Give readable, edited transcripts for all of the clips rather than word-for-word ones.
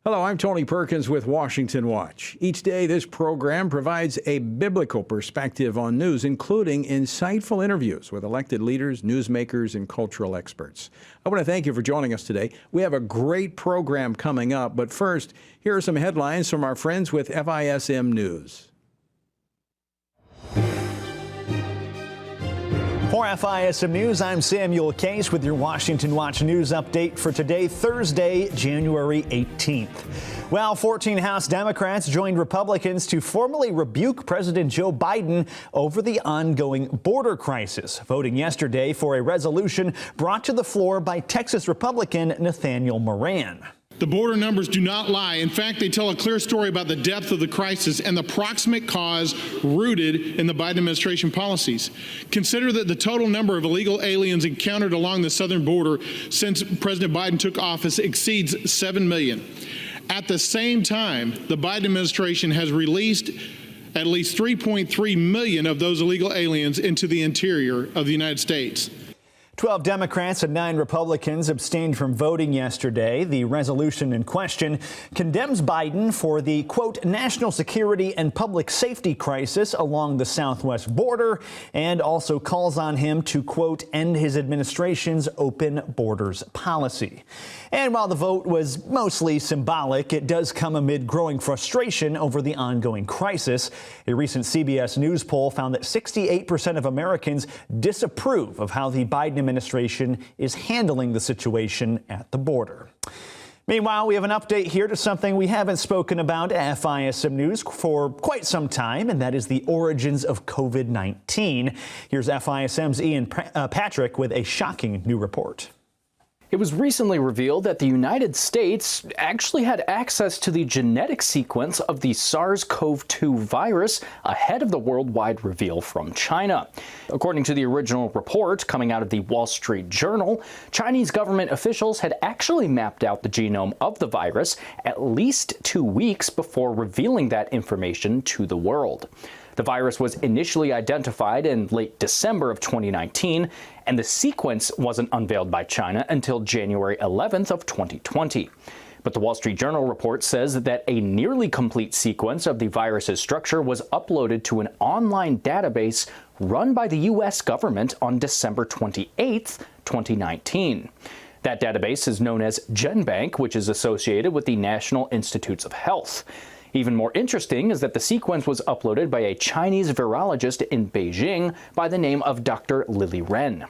Hello, I'm Tony Perkins with Washington Watch. Each day, this program provides a biblical perspective on news, including insightful interviews with elected leaders, newsmakers, and cultural experts. I want to thank you for joining us today. We have a great program coming up, but first, here are some headlines from our friends with FISM News. For FISM News, I'm Samuel Case with your Washington Watch News update for today, Thursday, January 18th. Well, 14 House Democrats joined Republicans to formally rebuke President Joe Biden over the ongoing border crisis, voting yesterday for a resolution brought to the floor by Texas Republican Nathaniel Moran. The border numbers do not lie. In fact, they tell a clear story about the depth of the crisis and the proximate cause rooted in the Biden administration policies. Consider that the total number of illegal aliens encountered along the southern border since President Biden took office exceeds 7 million. At the same time, the Biden administration has released at least 3.3 million of those illegal aliens into the interior of the United States. 12 Democrats and 9 Republicans abstained from voting yesterday. The resolution in question condemns Biden for the, quote, national security and public safety crisis along the southwest border and also calls on him to, quote, end his administration's open borders policy. And while the vote was mostly symbolic, it does come amid growing frustration over the ongoing crisis. A recent CBS News poll found that 68% of Americans disapprove of how the Biden administration is handling the situation at the border. Meanwhile, we have an update here to something we haven't spoken about at FISM News for quite some time, and that is the origins of COVID-19. Here's FISM's Ian Patrick with a shocking new report. It was recently revealed that the United States actually had access to the genetic sequence of the SARS-CoV-2 virus ahead of the worldwide reveal from China. According to the original report coming out of the Wall Street Journal, Chinese government officials had actually mapped out the genome of the virus at least 2 weeks before revealing that information to the world. The virus was initially identified in late December of 2019, and the sequence wasn't unveiled by China until January 11th of 2020. But the Wall Street Journal report says that a nearly complete sequence of the virus's structure was uploaded to an online database run by the U.S. government on December 28th, 2019. That database is known as GenBank, which is associated with the National Institutes of Health. Even more interesting is that the sequence was uploaded by a Chinese virologist in Beijing by the name of Dr. Lily Ren.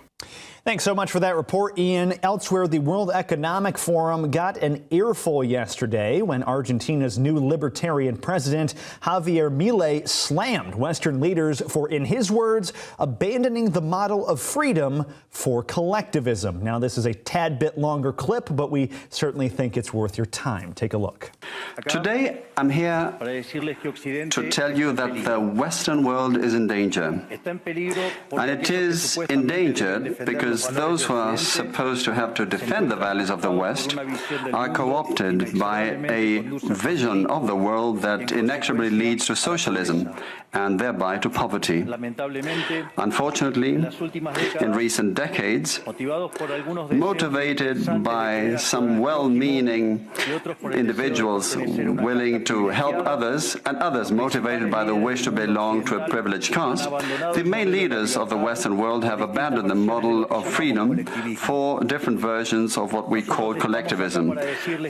Thanks so much for that report, Ian. Elsewhere, the World Economic Forum got an earful yesterday when Argentina's new libertarian president, Javier Milei, slammed Western leaders for, in his words, abandoning the model of freedom for collectivism. Now, this is a tad bit longer clip, but we certainly think it's worth your time. Take a look. Today, I'm here to tell you that the Western world is in danger. And it is endangered because those who are supposed to have to defend the values of the West are co-opted by a vision of the world that inexorably leads to socialism and thereby to poverty. Unfortunately, in recent decades, motivated by some well-meaning individuals willing to help others and others motivated by the wish to belong to a privileged caste, the main leaders of the Western world have abandoned the model of freedom for different versions of what we call collectivism.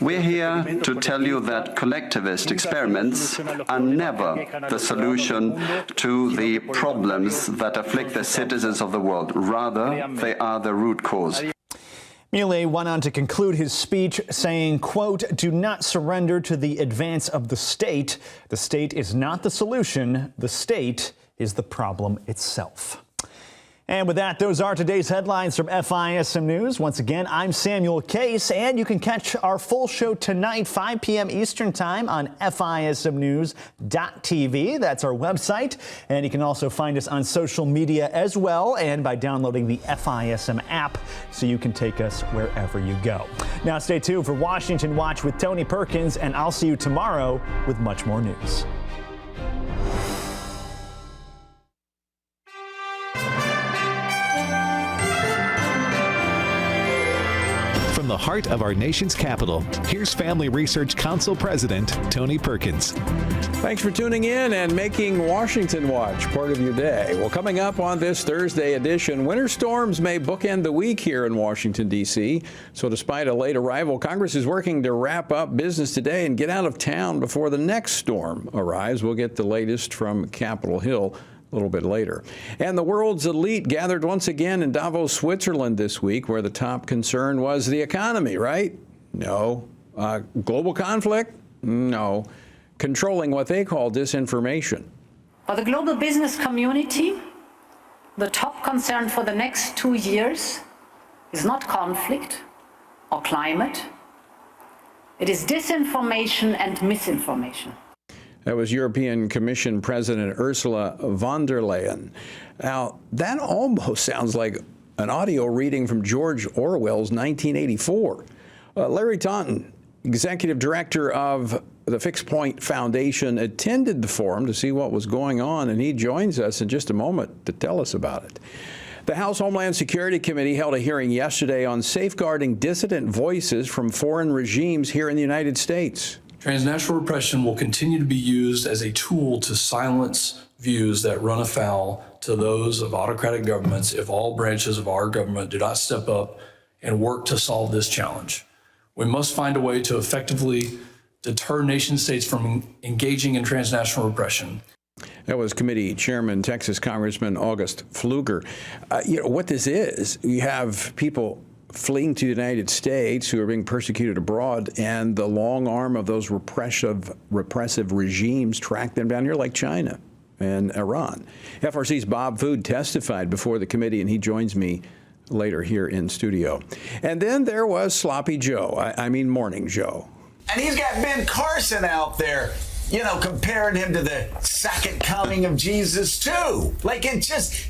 We're here to tell you that collectivist experiments are never the solution to the problems that afflict the citizens of the world. Rather, they are the root cause. Milei went on to conclude his speech saying, quote, do not surrender to the advance of the state. The state is not the solution. The state is the problem itself. And with that, those are today's headlines from FISM News. Once again, I'm Samuel Case, and you can catch our full show tonight, 5 p.m. Eastern Time on FISMnews.tv. That's our website. And you can also find us on social media as well, and by downloading the FISM app so you can take us wherever you go. Now, stay tuned for Washington Watch with Tony Perkins, and I'll see you tomorrow with much more news. From the heart of our nation's capital. Here's Family Research Council President Tony Perkins. Thanks for tuning in and making Washington Watch part of your day. Well, coming up on this Thursday edition, winter storms may bookend the week here in Washington, D.C. So despite a late arrival, Congress is working to wrap up business today and get out of town before the next storm arrives. We'll get the latest from Capitol Hill a little bit later. And the world's elite gathered once again in Davos, Switzerland this week, where the top concern was the economy, right? No. Global conflict? No. Controlling what they call disinformation. For the global business community, the top concern for the next 2 years is not conflict or climate. It is disinformation and misinformation. That was European Commission President Ursula von der Leyen. Now, that almost sounds like an audio reading from George Orwell's 1984. Larry Taunton, Executive Director of the Fixed Point Foundation, attended the forum to see what was going on, and he joins us in just a moment to tell us about it. The House Homeland Security Committee held a hearing yesterday on safeguarding dissident voices from foreign regimes here in the United States. Transnational repression will continue to be used as a tool to silence views that run afoul to those of autocratic governments if all branches of our government do not step up and work to solve this challenge. We must find a way to effectively deter nation states from engaging in transnational repression. That was committee chairman, Texas Congressman August Pfluger. What this is, you have people fleeing to the United States who are being persecuted abroad, and the long arm of those repressive regimes track them down here, like China and Iran. FRC's Bob Food testified before the committee, and he joins me later here in studio. And then there was Sloppy Joe, I mean Morning Joe. And he's got Ben Carson out there, comparing him to the second coming of Jesus too. Like Alex,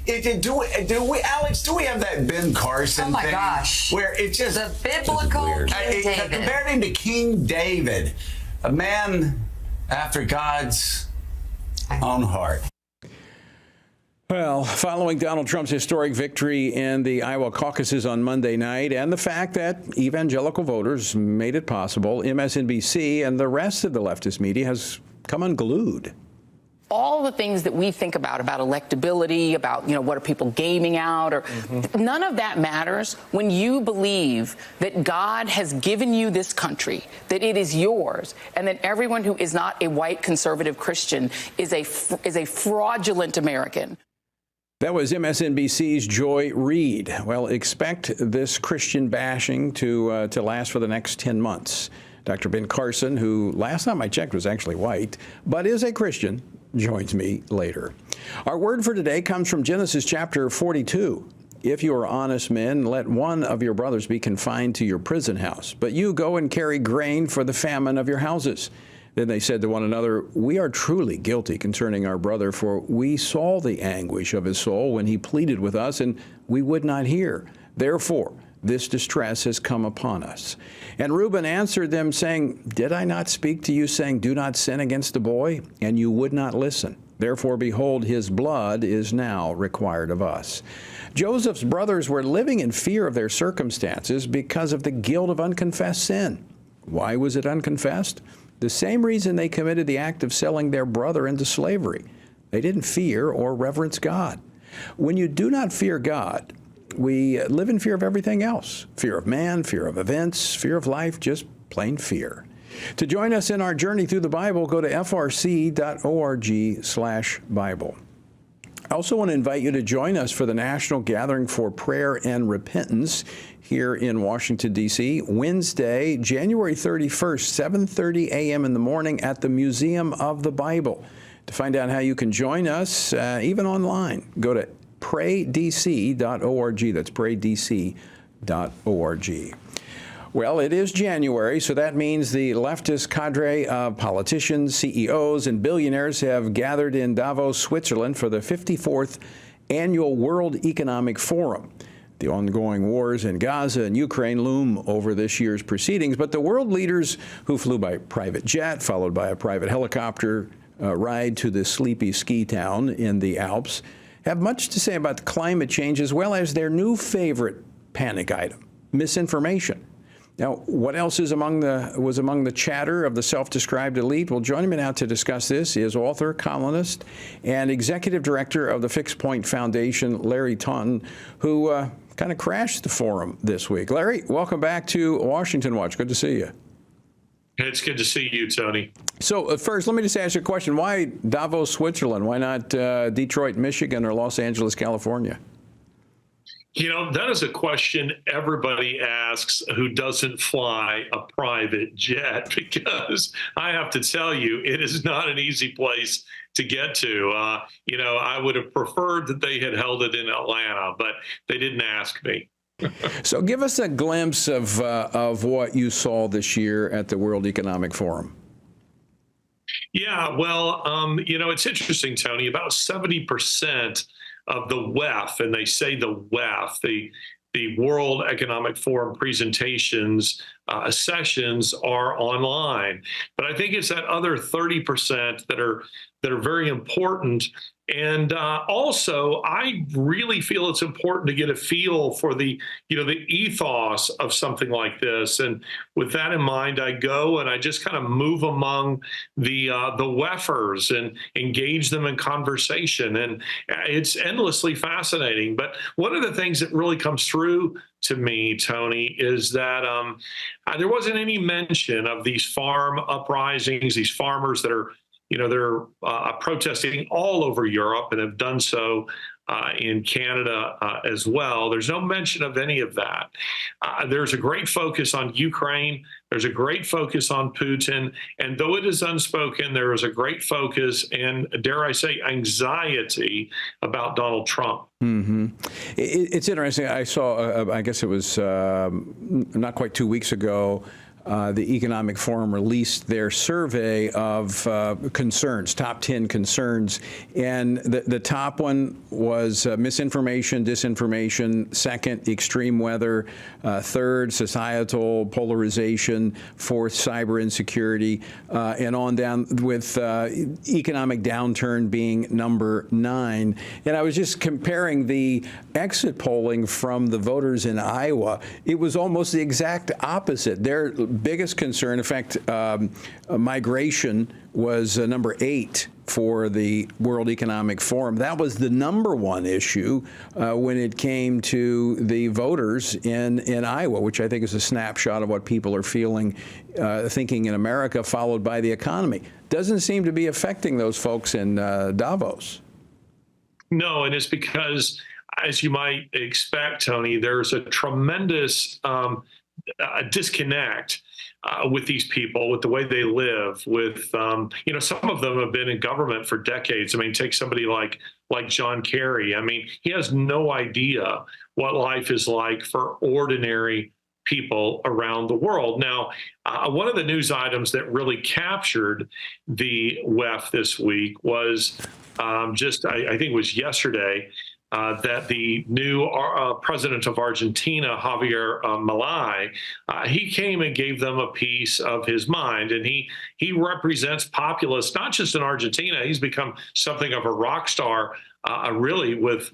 do we have that Ben Carson thing? Oh my gosh. Where it just the biblical King David. Compared him to King David, a man after God's own heart. Well, following Donald Trump's historic victory in the Iowa caucuses on Monday night and the fact that evangelical voters made it possible, MSNBC and the rest of the leftist media has come unglued. All the things that we think about electability, about, what are people gaming out, or none of that matters when you believe that God has given you this country, that it is yours, and that everyone who is not a white conservative Christian is a fraudulent American. That was MSNBC's Joy Reid. Well, expect this Christian bashing to last for the next 10 months. Dr. Ben Carson, who last time I checked was actually white, but is a Christian, joins me later. Our word for today comes from Genesis chapter 42. If you are honest men, let one of your brothers be confined to your prison house, but you go and carry grain for the famine of your houses. Then they said to one another, we are truly guilty concerning our brother, for we saw the anguish of his soul when he pleaded with us, and we would not hear. Therefore, this distress has come upon us. And Reuben answered them, saying, did I not speak to you, saying, do not sin against the boy? And you would not listen. Therefore, behold, his blood is now required of us. Joseph's brothers were living in fear of their circumstances because of the guilt of unconfessed sin. Why was it unconfessed? The same reason they committed the act of selling their brother into slavery. They didn't fear or reverence God. When you do not fear God, we live in fear of everything else. Fear of man, fear of events, fear of life, just plain fear. To join us in our journey through the Bible, go to frc.org/Bible. I also want to invite you to join us for the National Gathering for Prayer and Repentance here in Washington, D.C., Wednesday, January 31st, 7:30 a.m. in the morning at the Museum of the Bible. To find out how you can join us, even online, go to praydc.org. That's praydc.org. Well, it is January, so that means the leftist cadre of politicians, CEOs, and billionaires have gathered in Davos, Switzerland for the 54th Annual World Economic Forum. The ongoing wars in Gaza and Ukraine loom over this year's proceedings, but the world leaders who flew by private jet, followed by a private helicopter ride to the sleepy ski town in the Alps, have much to say about climate change as well as their new favorite panic item, misinformation. Now, what else was among the chatter of the self-described elite? Well, joining me now to discuss this is author, columnist, and executive director of the Fixed Point Foundation, Larry Taunton, who kind of crashed the forum this week. Larry, welcome back to Washington Watch. Good to see you. It's good to see you, Tony. So first, let me just ask you a question. Why Davos, Switzerland? Why not Detroit, Michigan, or Los Angeles, California? You know, that is a question everybody asks who doesn't fly a private jet, because I have to tell you, it is not an easy place to get to. You know, I would have preferred that they had held it in Atlanta, but they didn't ask me. So give us a glimpse of what you saw this year at the World Economic Forum. Yeah, well, you know, it's interesting, Tony. About 70% of the WEF, and they say the WEF, the World Economic Forum presentations, sessions are online. But I think it's that other 30% that are very important. And also, I really feel it's important to get a feel for the ethos of something like this. And with that in mind, I go and I just kind of move among the WEFers and engage them in conversation. And it's endlessly fascinating. But one of the things that really comes through to me, Tony, is that there wasn't any mention of these farm uprisings, these farmers that are they're protesting all over Europe and have done so in Canada as well. There's no mention of any of that. There's a great focus on Ukraine. There's a great focus on Putin. And though it is unspoken, there is a great focus and, dare I say, anxiety about Donald Trump. Mm-hmm. It's interesting. I saw, I guess it was not quite 2 weeks ago, the Economic Forum released their survey of concerns, top 10 concerns, and the top one was misinformation, disinformation, second, extreme weather, third, societal polarization, fourth, cyber insecurity, and on down with economic downturn being number 9. And I was just comparing the exit polling from the voters in Iowa. It was almost the exact opposite. Their biggest concern, in fact, migration was number 8 for the World Economic Forum. That was the number 1 issue when it came to the voters in Iowa, which I think is a snapshot of what people are feeling, thinking in America, followed by the economy. Doesn't seem to be affecting those folks in Davos. No, and it's because, as you might expect, Tony, there's a tremendous disconnect with these people, with the way they live, with, some of them have been in government for decades. I mean, take somebody like John Kerry. I mean, he has no idea what life is like for ordinary people around the world. Now, one of the news items that really captured the WEF this week was I think it was yesterday, that the new president of Argentina, Javier Milei, he came and gave them a piece of his mind. And he represents populists, not just in Argentina. He's become something of a rock star, really, with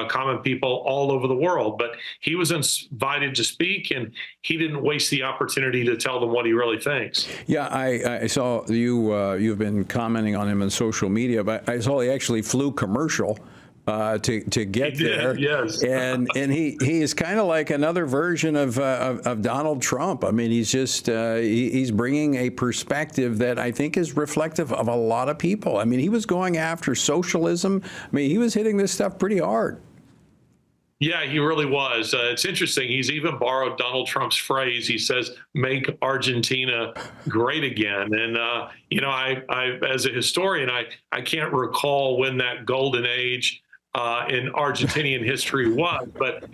common people all over the world. But he was invited to speak, and he didn't waste the opportunity to tell them what he really thinks. Yeah, I saw you've been commenting on him on social media, but I saw he actually flew commercial to get there. Yes. and he is kind of like another version of Donald Trump. I mean, he's just he's bringing a perspective that I think is reflective of a lot of people. I mean, he was going after socialism. I mean, he was hitting this stuff pretty hard. Yeah, he really was. It's interesting. He's even borrowed Donald Trump's phrase. He says, "Make Argentina great again." And, I as a historian, I can't recall when that golden age in Argentinian history was, but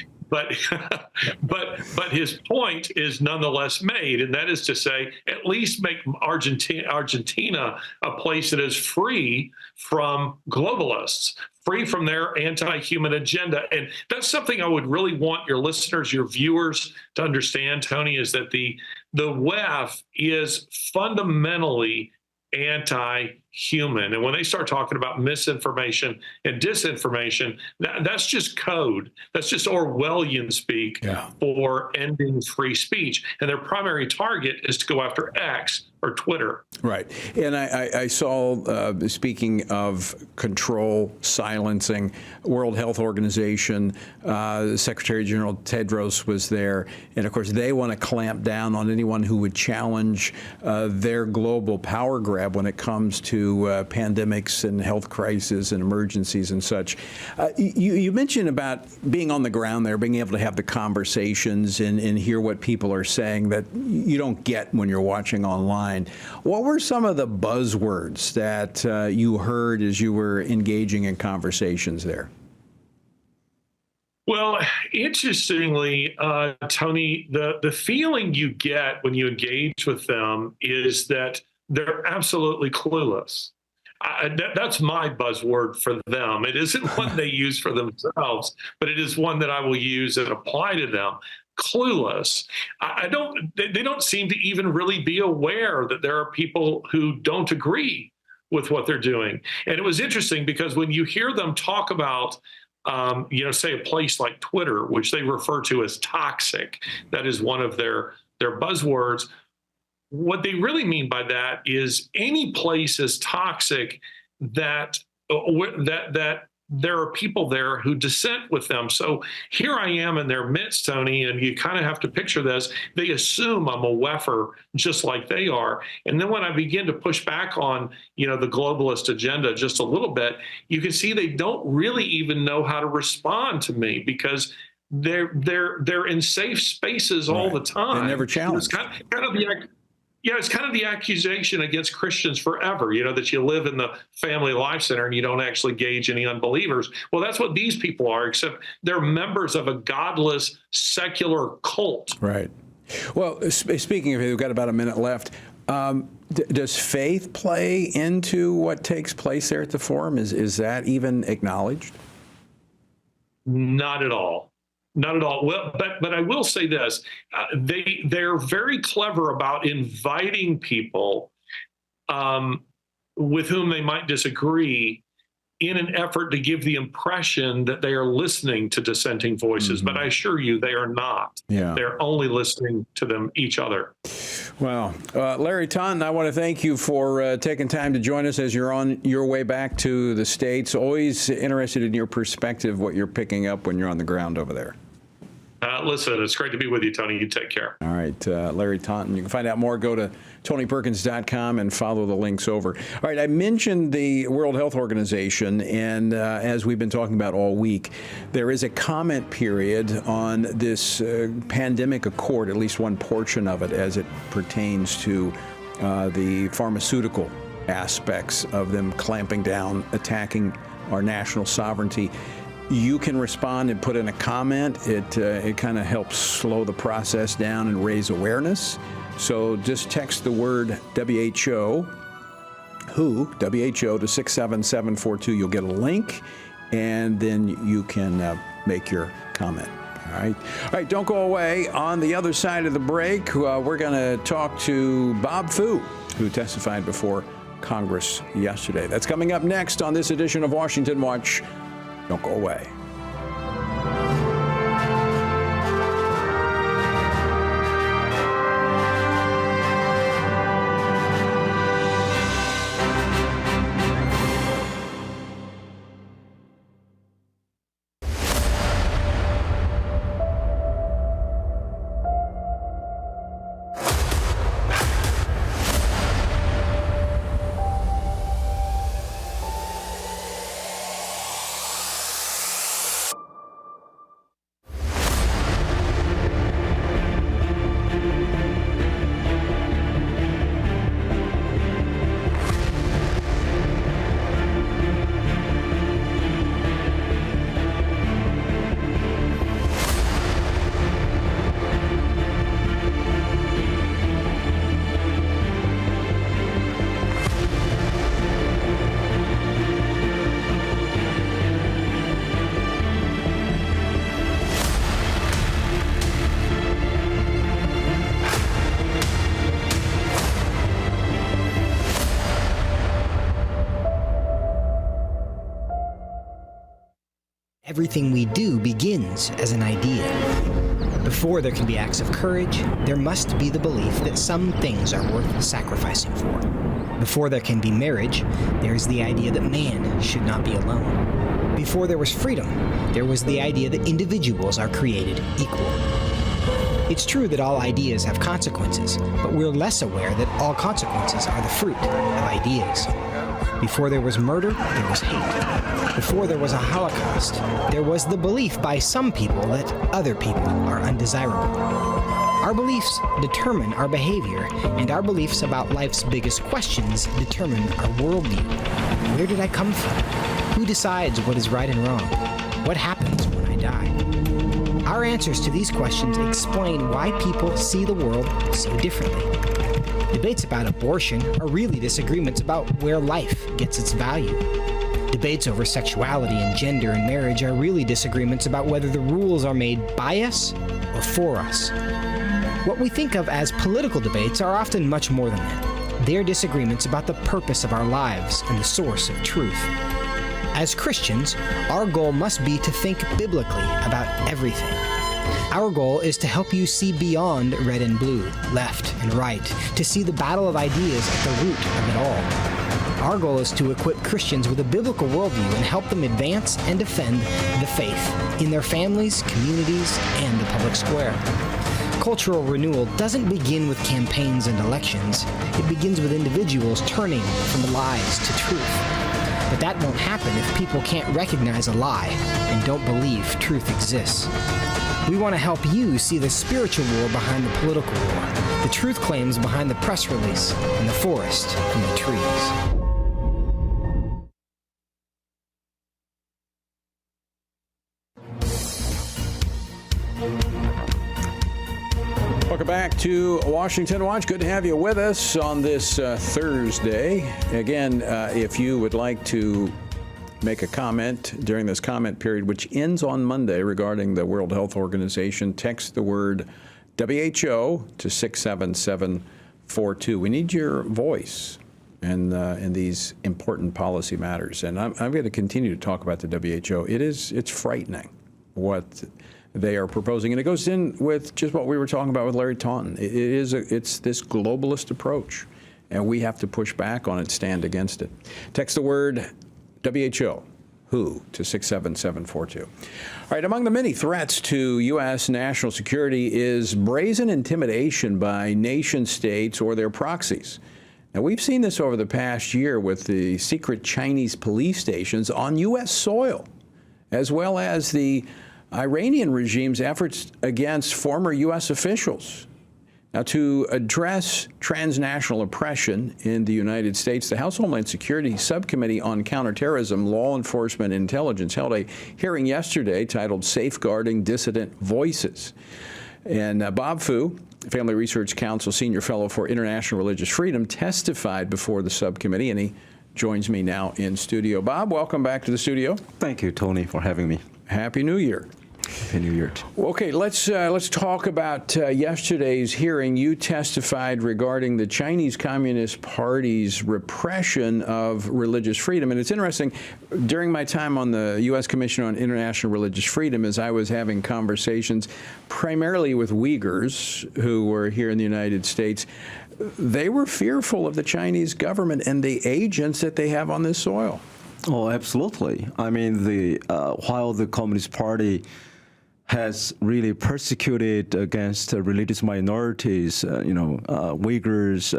his point is nonetheless made, and that is to say, at least make Argentina a place that is free from globalists, free from their anti-human agenda. And that's something I would really want your listeners, your viewers to understand, Tony, is that the WEF is fundamentally anti-human. And when they start talking about misinformation and disinformation, that's just code. That's just Orwellian speak for ending free speech. And their primary target is to go after X or Twitter. Right. And I saw, speaking of control, silencing, World Health Organization, Secretary General Tedros was there. And of course, they want to clamp down on anyone who would challenge their global power grab when it comes to pandemics and health crises and emergencies and such. You mentioned about being on the ground there, being able to have the conversations and hear what people are saying that you don't get when you're watching online. What were some of the buzzwords that you heard as you were engaging in conversations there? Well, interestingly, Tony, the feeling you get when you engage with them is that they're absolutely clueless. That's my buzzword for them. It isn't one they use for themselves, but it is one that I will use and apply to them. Clueless. They don't seem to even really be aware that there are people who don't agree with what they're doing. And it was interesting because when you hear them talk about, say a place like Twitter, which they refer to as toxic, that is one of their buzzwords. What they really mean by that is any place is toxic that there are people there who dissent with them. So here I am in their midst, Tony, and you kind of have to picture this. They assume I'm a WEFer just like they are. And then when I begin to push back on, the globalist agenda just a little bit, you can see they don't really even know how to respond to me because they're in safe spaces all the time. They never challenge. It's kind of the accusation against Christians forever, that you live in the family life center and you don't actually gauge any unbelievers. Well, that's what these people are, except they're members of a godless, secular cult. Right. Well, speaking of it, we've got about a minute left. Does faith play into what takes place there at the forum? Is that even acknowledged? Not at all. Not at all. Well, but I will say this: they're very clever about inviting people with whom they might disagree, in an effort to give the impression that they are listening to dissenting voices. Mm-hmm. But I assure you, they are not. Yeah. They're only listening to each other. Well, Larry Taunton, I want to thank you for taking time to join us as you're on your way back to the States. Always interested in your perspective, what you're picking up when you're on the ground over there. Listen, it's great to be with you, Tony. You take care. All right, Larry Taunton. You can find out more. Go to TonyPerkins.com and follow the links over. All right, I mentioned the World Health Organization, and as we've been talking about all week, there is a comment period on this pandemic accord, at least one portion of it, as it pertains to the pharmaceutical aspects of them clamping down, attacking our national sovereignty. You can respond and put in a comment. It kind of helps slow the process down and raise awareness. So just text the word WHO to 67742. You'll get a link, and then you can make your comment. All right, don't go away. On the other side of the break, we're going to talk to Bob Fu, who testified before Congress yesterday. That's coming up next on this edition of Washington Watch. Don't go away. everything we do begins as an idea. Before there can be acts of courage, there must be the belief that some things are worth sacrificing for. Before there can be marriage, there is the idea that man should not be alone. Before there was freedom, there was the idea that individuals are created equal. It's true that all ideas have consequences, but we're less aware that all consequences are the fruit of ideas. Before there was murder, there was hate. Before there was a Holocaust, there was the belief by some people that other people are undesirable. Our beliefs determine our behavior, and our beliefs about life's biggest questions determine our worldview. Where did I come from? Who decides what is right and wrong? What happens when I die? Our answers to these questions explain why people see the world so differently. Debates about abortion are really disagreements about where life gets its value. Debates over sexuality and gender and marriage are really disagreements about whether the rules are made by us or for us. What we think of as political debates are often much more than that. They are disagreements about the purpose of our lives and the source of truth. As Christians, our goal must be to think biblically about everything. Our goal is to help you see beyond red and blue, left and right, to see the battle of ideas at the root of it all. Our goal is to equip Christians with a biblical worldview and help them advance and defend the faith in their families, communities, and the public square. Cultural renewal doesn't begin with campaigns and elections. It begins with individuals turning from lies to truth. But that won't happen if people can't recognize a lie and don't believe truth exists. We want to help you see the spiritual war behind the political war, the truth claims behind the press release, and the forest from the trees. Welcome back to Washington Watch. Good to have you with us on this Thursday. Again, if you would like to make a comment during this comment period, which ends on Monday, regarding the World Health Organization, text the word WHO to 67742. We need your voice in these important policy matters. And I'm going to continue to talk about the WHO. It's frightening what they are proposing, and it goes in with just what we were talking about with Larry Taunton. It's this globalist approach, and we have to push back on it, stand against it. Text the word WHO, WHO, to 67742. All right, among the many threats to U.S. national security is brazen intimidation by nation states or their proxies. Now, we've seen this over the past year with the secret Chinese police stations on U.S. soil, as well as the Iranian regime's efforts against former U.S. officials. Now, to address transnational oppression in the United States, the House Homeland Security Subcommittee on Counterterrorism, Law Enforcement, and Intelligence held a hearing yesterday titled Safeguarding Dissident Voices. And Bob Fu, Family Research Council Senior Fellow for International Religious Freedom, testified before the subcommittee, and he joins me now in studio. Bob, welcome back to the studio. Thank you, Tony, for having me. Happy New Year. Happy New Year. Okay, let's talk about yesterday's hearing. You testified regarding the Chinese Communist Party's repression of religious freedom. And it's interesting, during my time on the U.S. Commission on International Religious Freedom, as I was having conversations primarily with Uyghurs who were here in the United States, they were fearful of the Chinese government and the agents that they have on this soil. Oh, absolutely. I mean, while the Communist Party has really persecuted against religious minorities, Uyghurs,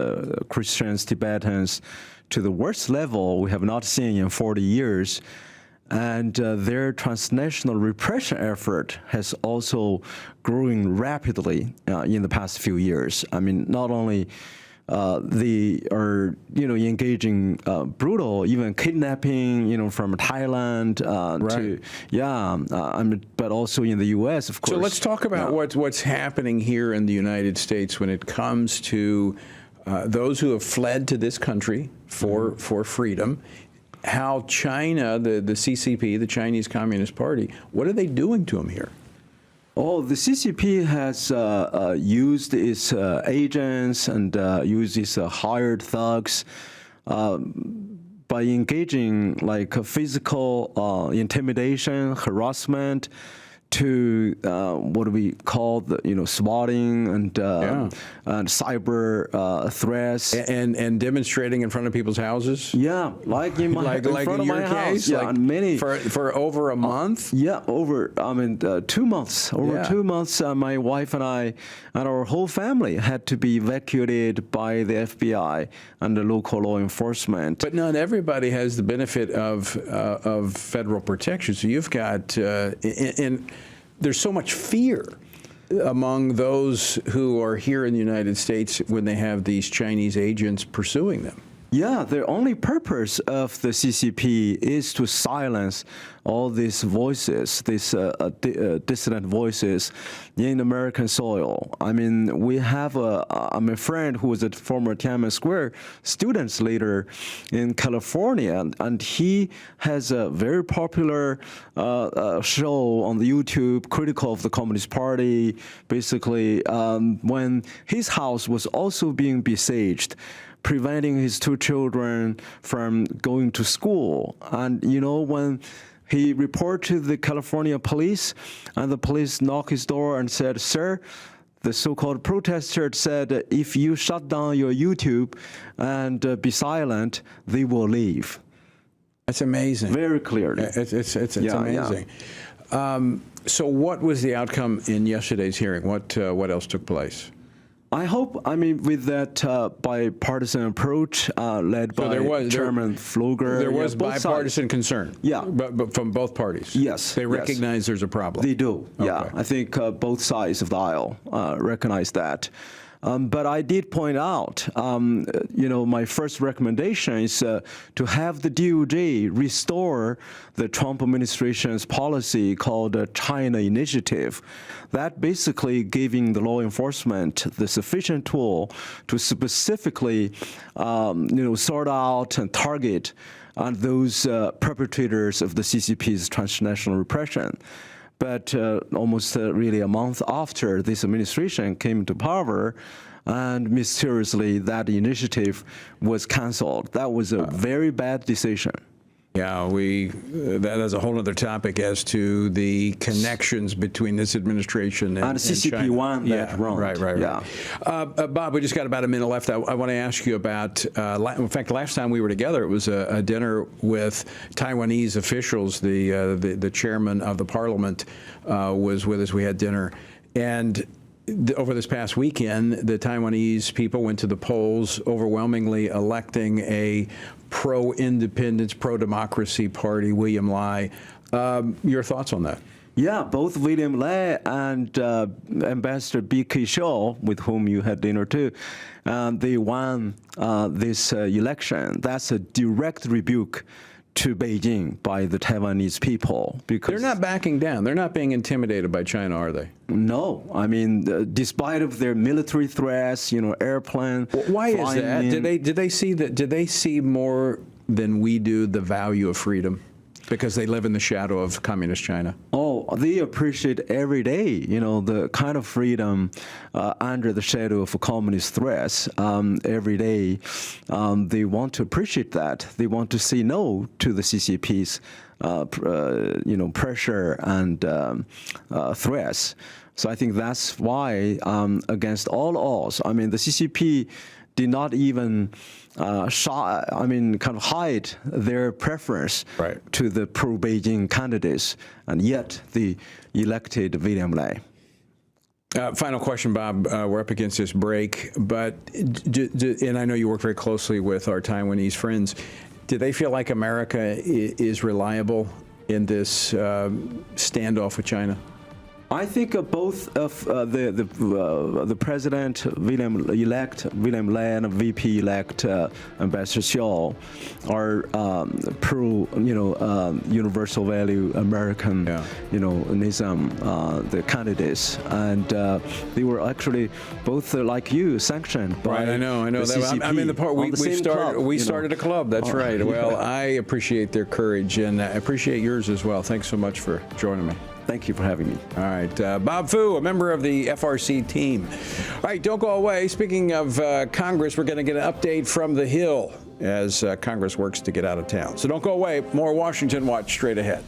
Christians, Tibetans, to the worst level we have not seen in 40 years. And their transnational repression effort has also growing rapidly in the past few years. I mean, not only they are, engaging brutal, even kidnapping, from Thailand but also in the U.S., of course. So let's talk about what's happening here in the United States when it comes to those who have fled to this country for freedom. How China, the CCP, the Chinese Communist Party, what are they doing to them here? Oh, the CCP has used its agents and used its hired thugs. by engaging like physical intimidation, harassment, to what do we call the swatting and cyber threats and demonstrating in front of people's houses. Yeah, like in my like in in front of your my house. case, Yeah, like and many for over a month. Yeah, over 2 months. Over Yeah. 2 months, my wife and I and our whole family had to be evacuated by the FBI and the local law enforcement. But not everybody has the benefit of federal protection. So you've got and there's so much fear among those who are here in the United States when they have these Chinese agents pursuing them. Yeah, the only purpose of the CCP is to silence all these voices, these dissident voices in American soil. I mean, we have I'm a friend who was a former Tiananmen Square students leader in California, and he has a very popular show on the YouTube critical of the Communist Party. Basically, when his house was also being besieged, preventing his 2 children from going to school. And, when he reported to the California police, and the police knocked his door and said, "Sir," the so-called protester said, "if you shut down your YouTube and be silent, they will leave." That's amazing. Very clearly. It's amazing. Yeah. So what was the outcome in yesterday's hearing? What else took place? I hope, with that bipartisan approach led by Chairman Pfluger. There was bipartisan concern. Yeah. But from both parties. Yes. They recognize there's a problem. They do, yeah. Okay. I think both sides of the aisle recognize that. But I did point out, my first recommendation is to have the DOJ restore the Trump administration's policy called the China Initiative. That basically giving the law enforcement the sufficient tool to specifically, sort out and target those perpetrators of the CCP's transnational repression. But almost really a month after this administration came into power, and mysteriously that initiative was canceled. That was a very bad decision. Yeah, that's a whole other topic as to the connections between this administration and CCP China. won that round. Right. Yeah. Bob, we just got about a minute left. I want to ask you about, in fact, last time we were together, it was a dinner with Taiwanese officials. The chairman of the parliament was with us. We had dinner. And over this past weekend, the Taiwanese people went to the polls, overwhelmingly electing a pro-independence, pro-democracy party, William Lai. Your thoughts on that? Yeah, both William Lai and Ambassador B.K. Shaw, with whom you had dinner too, they won this election. That's a direct rebuke to Beijing by the Taiwanese people. Because they're not backing down. They're not being intimidated by China, are they? No. Despite of their military threats, airplane. Why is that? Did they see more than we do the value of freedom? Because they live in the shadow of communist China. Oh, they appreciate every day, the kind of freedom under the shadow of communist threats. Every day, they want to appreciate that. They want to say no to the CCP's, pressure and threats. So I think that's why, against all odds, the CCP did not even kind of hide their preference to the pro-Beijing candidates, and yet they elected William Lai. Final question, Bob. We're up against this break, but and I know you work very closely with our Taiwanese friends. Do they feel like America is reliable in this standoff with China? I think both of the president, William-elect William Lai, and VP-elect Ambassador Shaw are universal value American, the candidates, and they were actually both like you sanctioned by I know the CCP. I'm in the part we started a club. That's right. Well, I appreciate their courage, and I appreciate yours as well. Thanks so much for joining me. Thank you for having me. All right. Bob Fu, a member of the FRC team. All right, don't go away. Speaking of Congress, we're going to get an update from the Hill as Congress works to get out of town. So don't go away. More Washington Watch straight ahead.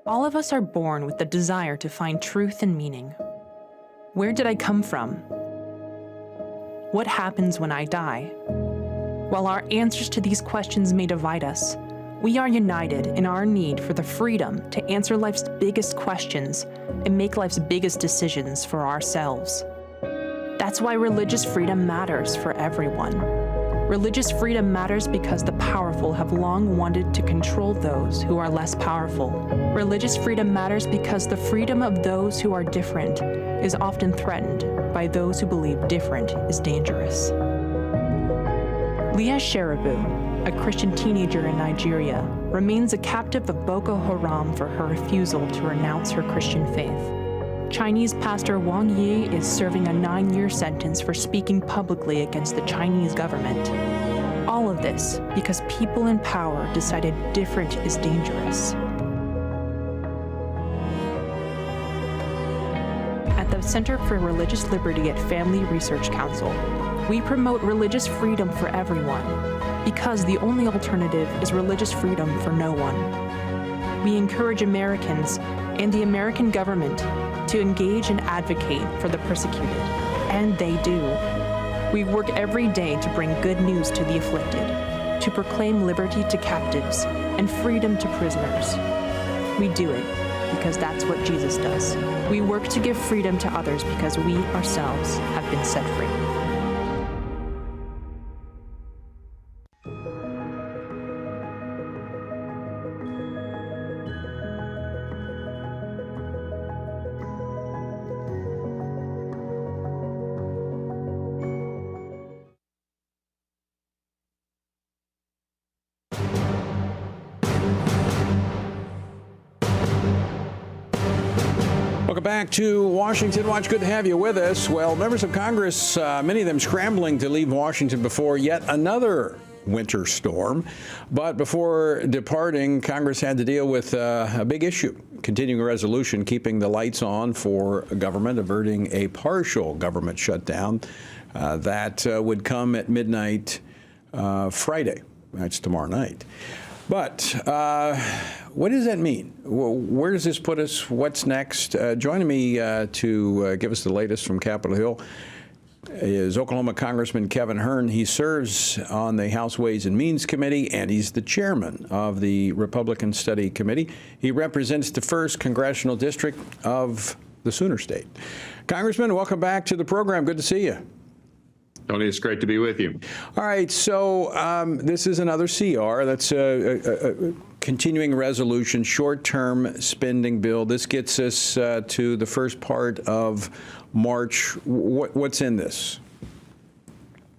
All of us are born with the desire to find truth and meaning. Where did I come from? What happens when I die? While our answers to these questions may divide us, we are united in our need for the freedom to answer life's biggest questions and make life's biggest decisions for ourselves. That's why religious freedom matters for everyone. Religious freedom matters because the powerful have long wanted to control those who are less powerful. Religious freedom matters because the freedom of those who are different is often threatened by those who believe different is dangerous. Leah Sheribu, a Christian teenager in Nigeria, remains a captive of Boko Haram for her refusal to renounce her Christian faith. Chinese pastor Wang Yi is serving a 9-year sentence for speaking publicly against the Chinese government. All of this because people in power decided different is dangerous. At the Center for Religious Liberty at Family Research Council, we promote religious freedom for everyone because the only alternative is religious freedom for no one. We encourage Americans and the American government to engage and advocate for the persecuted, and they do. We work every day to bring good news to the afflicted, to proclaim liberty to captives and freedom to prisoners. We do it because that's what Jesus does. We work to give freedom to others because we ourselves have been set free. Welcome back to Washington Watch. Good to have you with us. Well, members of Congress, many of them scrambling to leave Washington before yet another winter storm. But before departing, Congress had to deal with a big issue, continuing a resolution keeping the lights on for government, averting a partial government shutdown that would come at midnight Friday. That's tomorrow night. But what does that mean? Where does this put us? What's next? Joining me to give us the latest from Capitol Hill is Oklahoma Congressman Kevin Hearn. He serves on the House Ways and Means Committee, and he's the chairman of the Republican Study Committee. He represents the 1st Congressional District of the Sooner State. Congressman, welcome back to the program. Good to see you. Tony, it's great to be with you. All right, so this is another CR. That's a continuing resolution, short-term spending bill. This gets us to the first part of March. What's in this?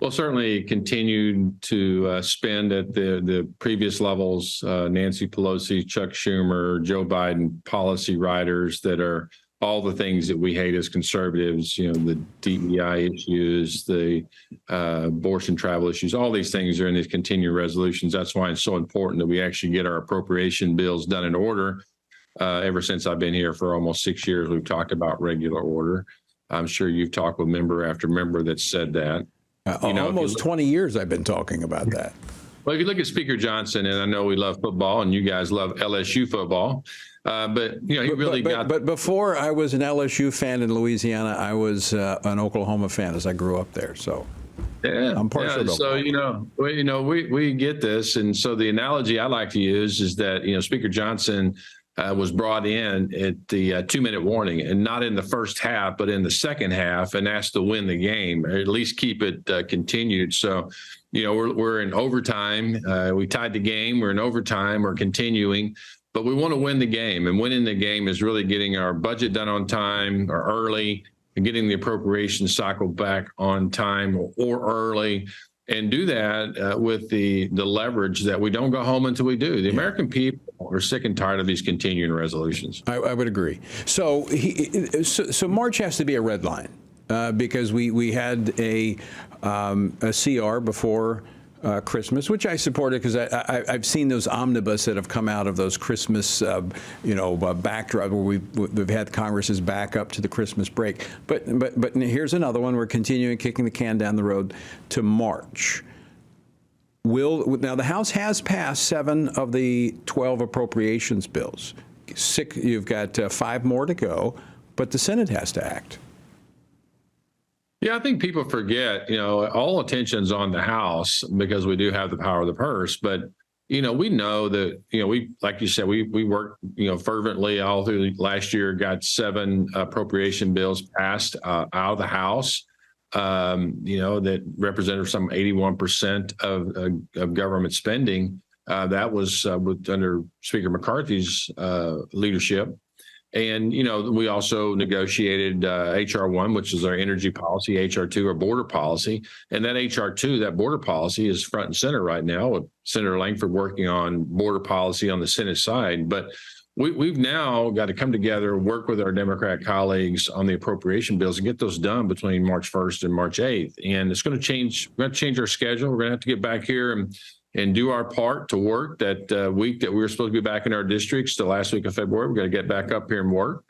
Well, certainly continued to spend at the previous levels. Nancy Pelosi, Chuck Schumer, Joe Biden, policy writers that are all the things that we hate as conservatives, you know, the DEI issues, the abortion travel issues, all these things are in these continuing resolutions. That's why it's so important that we actually get our appropriation bills done in order. Ever since I've been here for almost 6 years, we've talked about regular order. I'm sure you've talked with member after member that said that. Almost 20 years I've been talking about that. Well, if you look at Speaker Johnson, and I know we love football and you guys love LSU football, but you know, he really got. But before I was an LSU fan in Louisiana, I was an Oklahoma fan as I grew up there. So yeah, I'm partial to so we get this, and so the analogy I like to use is that Speaker Johnson was brought in at the 2-minute warning, and not in the first half, but in the second half, and asked to win the game, or at least keep it continued. So, we're in overtime. We tied the game. We're in overtime. We're continuing, but we want to win the game. And winning the game is really getting our budget done on time or early, and getting the appropriation cycle back on time or early. And do that with the leverage that we don't go home until we do. The American people are sick and tired of these continuing resolutions. I would agree. So March has to be a red line because we had a CR before Christmas, which I supported because I've seen those omnibus that have come out of those Christmas, backdrop where we've had Congress's back up to the Christmas break. But here's another one. We're continuing kicking the can down the road to March. Now the House has passed 7 of the 12 appropriations bills. You've got 5 more to go, but the Senate has to act. Yeah, I think people forget, all attention's on the House because we do have the power of the purse. But, we know that, we, like you said, we worked, fervently all through last year, got 7 appropriation bills passed out of the House, that represented some 81% of government spending. That was under Speaker McCarthy's leadership. And, we also negotiated H.R. 1, which is our energy policy, H.R. 2, our border policy. And that H.R. 2, that border policy, is front and center right now with Senator Langford working on border policy on the Senate side. But we've now got to come together, work with our Democrat colleagues on the appropriation bills and get those done between March 1st and March 8th. And it's going to change. We're going to change our schedule. We're going to have to get back here and do our part to work that week that we were supposed to be back in our districts the last week of February. We're going to get back up here and work.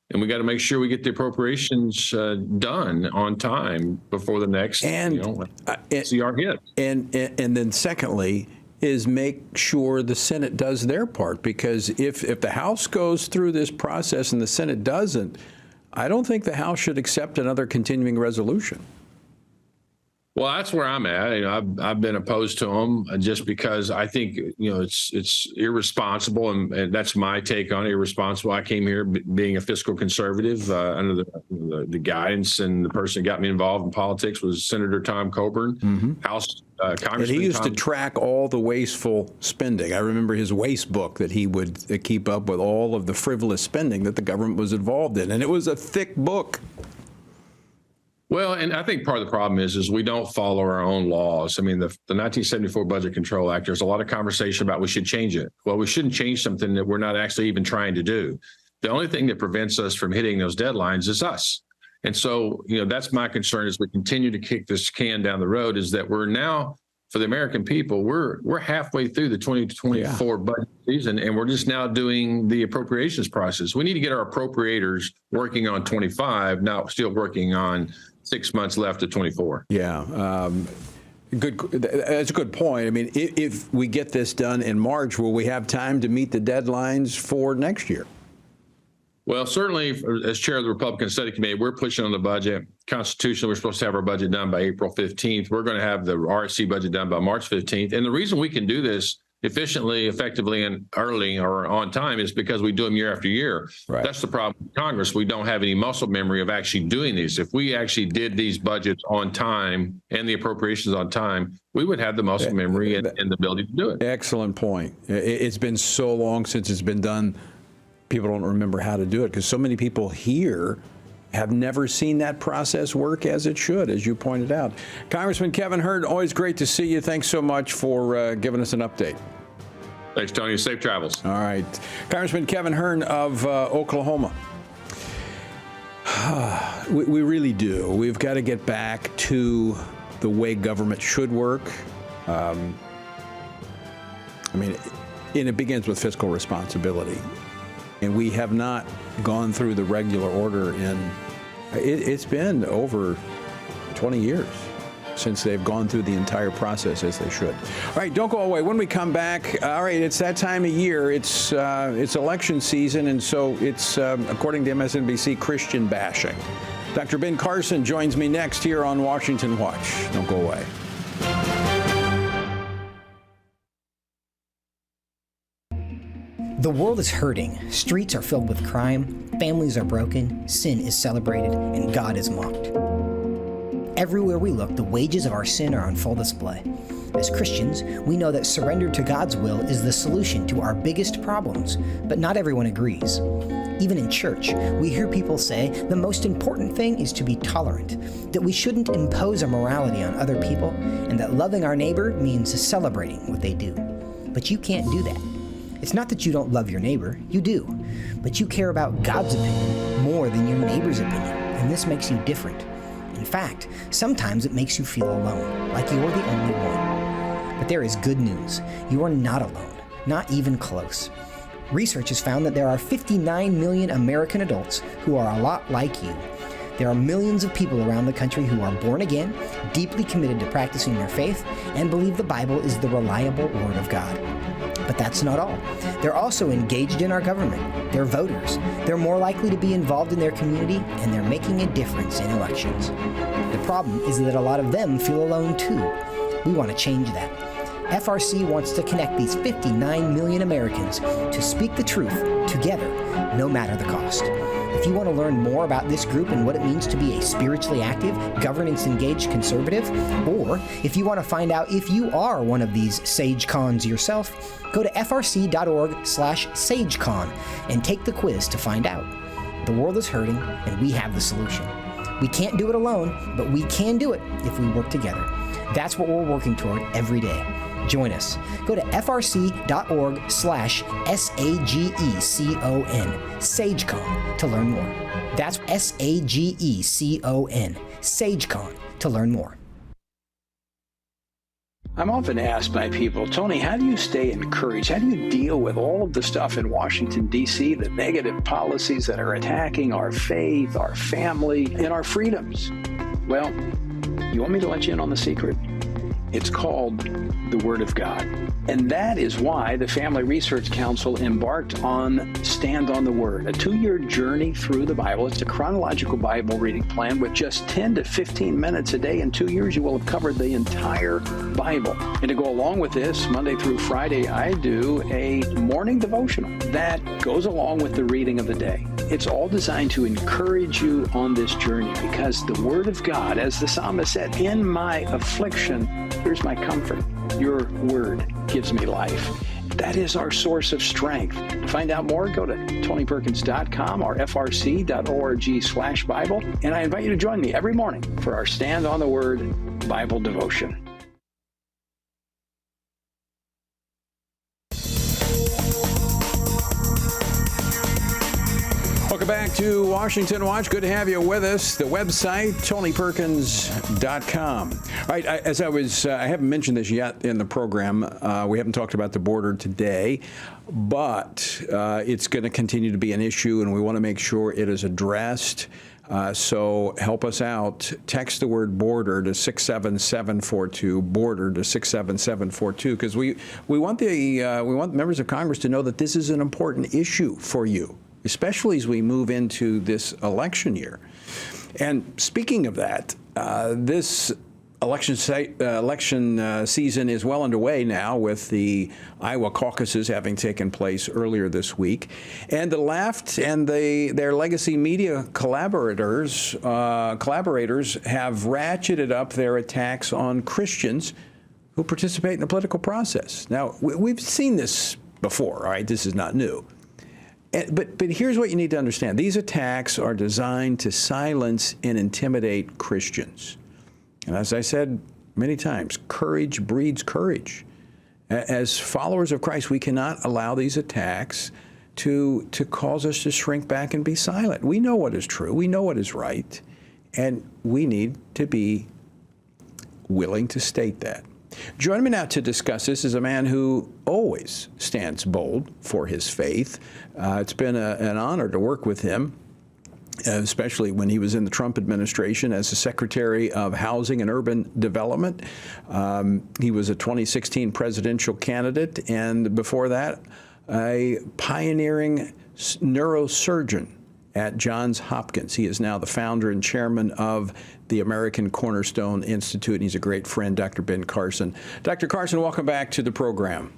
And we got to make sure we get the appropriations done on time before the next CR hit. And then secondly is make sure the Senate does their part, because if the House goes through this process and the Senate doesn't, I don't think the House should accept another continuing resolution. Well, that's where I'm at. I've been opposed to them just because I think, it's irresponsible, and that's my take on it, irresponsible. I came here being a fiscal conservative under the guidance, and the person that got me involved in politics was Senator Tom Coburn, House Congressman. And he used to track all the wasteful spending. I remember his waste book that he would keep up with all of the frivolous spending that the government was involved in, and it was a thick book. Well, and I think part of the problem is we don't follow our own laws. I mean, the 1974 Budget Control Act, there's a lot of conversation about we should change it. Well, we shouldn't change something that we're not actually even trying to do. The only thing that prevents us from hitting those deadlines is us. And so, that's my concern as we continue to kick this can down the road, is that we're now, for the American people, we're halfway through the 2024 budget season, and we're just now doing the appropriations process. We need to get our appropriators working on 25, not still working on 6 months left of 24. Yeah. That's a good point. I mean, if we get this done in March, will we have time to meet the deadlines for next year? Well, certainly, as chair of the Republican Study Committee, we're pushing on the budget. Constitutionally, we're supposed to have our budget done by April 15th. We're going to have the RSC budget done by March 15th. And the reason we can do this efficiently, effectively, and early or on time is because we do them year after year. Right. That's the problem with Congress. We don't have any muscle memory of actually doing these. If we actually did these budgets on time and the appropriations on time, we would have the muscle memory and the ability to do it. Excellent point. It's been so long since it's been done. People don't remember how to do it because so many people here have never seen that process work as it should, as you pointed out. Congressman Kevin Hearn, always great to see you. Thanks so much for giving us an update. Thanks, Tony. Safe travels. All right. Congressman Kevin Hearn of Oklahoma. We really do. We've got to get back to the way government should work. And it begins with fiscal responsibility. And we have not gone through the regular order it's been over 20 years since they've gone through the entire process as they should. All right, don't go away. When we come back, all right, it's that time of year. It's election season, and so it's, according to MSNBC, Christian bashing. Dr. Ben Carson joins me next here on Washington Watch. Don't go away. The world is hurting, streets are filled with crime, families are broken, sin is celebrated, and God is mocked. Everywhere we look, the wages of our sin are on full display. As Christians, we know that surrender to God's will is the solution to our biggest problems, but not everyone agrees. Even in church, we hear people say the most important thing is to be tolerant, that we shouldn't impose our morality on other people, and that loving our neighbor means celebrating what they do. But you can't do that. It's not that you don't love your neighbor, you do, but you care about God's opinion more than your neighbor's opinion, and this makes you different. In fact, sometimes it makes you feel alone, like you're the only one. But there is good news. You are not alone, not even close. Research has found that there are 59 million American adults who are a lot like you. There are millions of people around the country who are born again, deeply committed to practicing their faith, and believe the Bible is the reliable Word of God. But that's not all. They're also engaged in our government. They're voters. They're more likely to be involved in their community, and they're making a difference in elections. The problem is that a lot of them feel alone too. We want to change that. FRC wants to connect these 59 million Americans to speak the truth together, no matter the cost. If you want to learn more about this group and what it means to be a spiritually active, governance-engaged conservative, or if you want to find out if you are one of these SageCons yourself, go to frc.org/SageCon and take the quiz to find out. The world is hurting, and we have the solution. We can't do it alone, but we can do it if we work together. That's what we're working toward every day. Join us. Go to frc.org/SAGECON, SageCon, to learn more. That's SAGECON, SageCon, to learn more. I'm often asked by people, Tony, how do you stay encouraged? How do you deal with all of the stuff in Washington, D.C., the negative policies that are attacking our faith, our family, and our freedoms? Well, you want me to let you in on the secret? It's called the Word of God. And that is why the Family Research Council embarked on Stand on the Word, a 2-year journey through the Bible. It's a chronological Bible reading plan with just 10 to 15 minutes a day. In 2 years, you will have covered the entire Bible. And to go along with this, Monday through Friday, I do a morning devotional that goes along with the reading of the day. It's all designed to encourage you on this journey because the Word of God, as the psalmist said, in my affliction, here's my comfort. Your Word gives me life. That is our source of strength. To find out more, go to TonyPerkins.com or frc.org/Bible. And I invite you to join me every morning for our Stand on the Word Bible devotion. Welcome back to Washington Watch. Good to have you with us. The website, TonyPerkins.com. All right, I haven't mentioned this yet in the program. We haven't talked about the border today, but it's going to continue to be an issue, and we want to make sure it is addressed. So help us out. Text the word border to 67742, border to 67742, because we want members of Congress to know that this is an important issue for you, especially as we move into this election year. And speaking of that, this election season is well underway now, with the Iowa caucuses having taken place earlier this week. And the left and their legacy media collaborators have ratcheted up their attacks on Christians who participate in the political process. Now, we've seen this before, all right? This is not new. But here's what you need to understand. These attacks are designed to silence and intimidate Christians. And as I said many times, courage breeds courage. As followers of Christ, we cannot allow these attacks to cause us to shrink back and be silent. We know what is true. We know what is right. And we need to be willing to state that. Joining me now to discuss this is a man who always stands bold for his faith. It's been an honor to work with him, especially when he was in the Trump administration as the Secretary of Housing and Urban Development. He was a 2016 presidential candidate, and before that, a pioneering neurosurgeon at Johns Hopkins. He is now the founder and chairman of the American Cornerstone Institute, and he's a great friend, Dr. Ben Carson. Dr. Carson, welcome back to the program.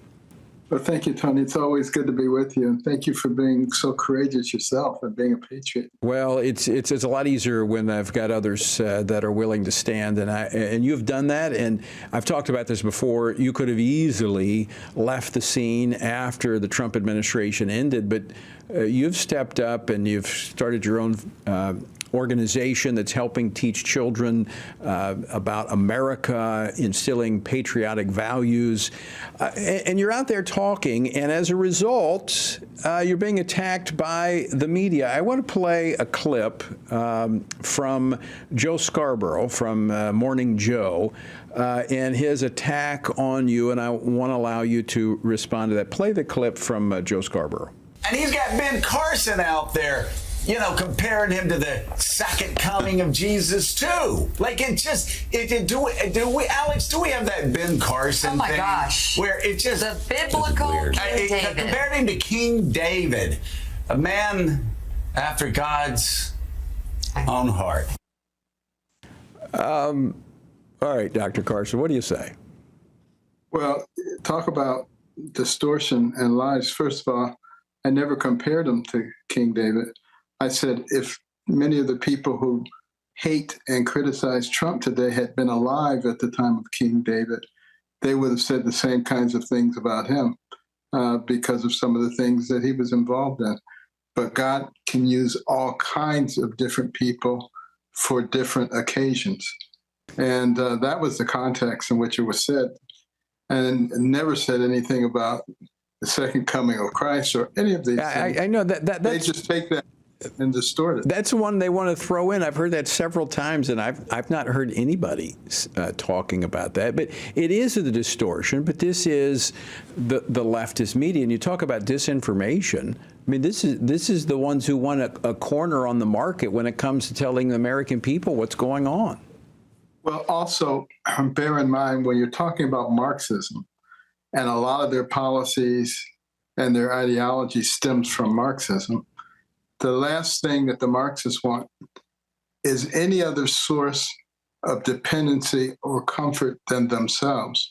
Well, thank you, Tony. It's always good to be with you, and thank you for being so courageous yourself and being a patriot. Well, it's a lot easier when I've got others that are willing to stand, and you've done that. And I've talked about this before. You could have easily left the scene after the Trump administration ended, but you've stepped up and you've started your own organization that's helping teach children about America, instilling patriotic values. And you're out there talking, and as a result, you're being attacked by the media. I want to play a clip from Joe Scarborough from Morning Joe and his attack on you, and I want to allow you to respond to that. Play the clip from Joe Scarborough. And he's got Ben Carson out there, you know, comparing him to the second coming of Jesus too. Like Alex, do we have that Ben Carson thing? Oh my gosh. Where it just the biblical King David. Compared him to King David, a man after God's own heart. All right, Dr. Carson, what do you say? Well, talk about distortion and lies. First of all, I never compared him to King David. I said if many of the people who hate and criticize Trump today had been alive at the time of King David, they would have said the same kinds of things about him because of some of the things that he was involved in. But God can use all kinds of different people for different occasions. And that was the context in which it was said. And never said anything about the second coming of Christ or any of these things. I know that they just take that and distort it. That's the one they want to throw in. I've heard that several times, and I've not heard anybody talking about that. But it is the distortion. But this is the leftist media, and you talk about disinformation. I mean, this is the ones who want a corner on the market when it comes to telling the American people what's going on. Well, also bear in mind when you're talking about Marxism, and a lot of their policies and their ideology stems from Marxism, the last thing that the Marxists want is any other source of dependency or comfort than themselves.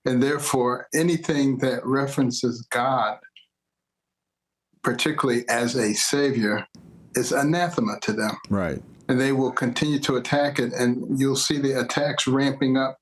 And therefore, anything that references God, particularly as a savior, is anathema to them. Right. And they will continue to attack it. And you'll see the attacks ramping up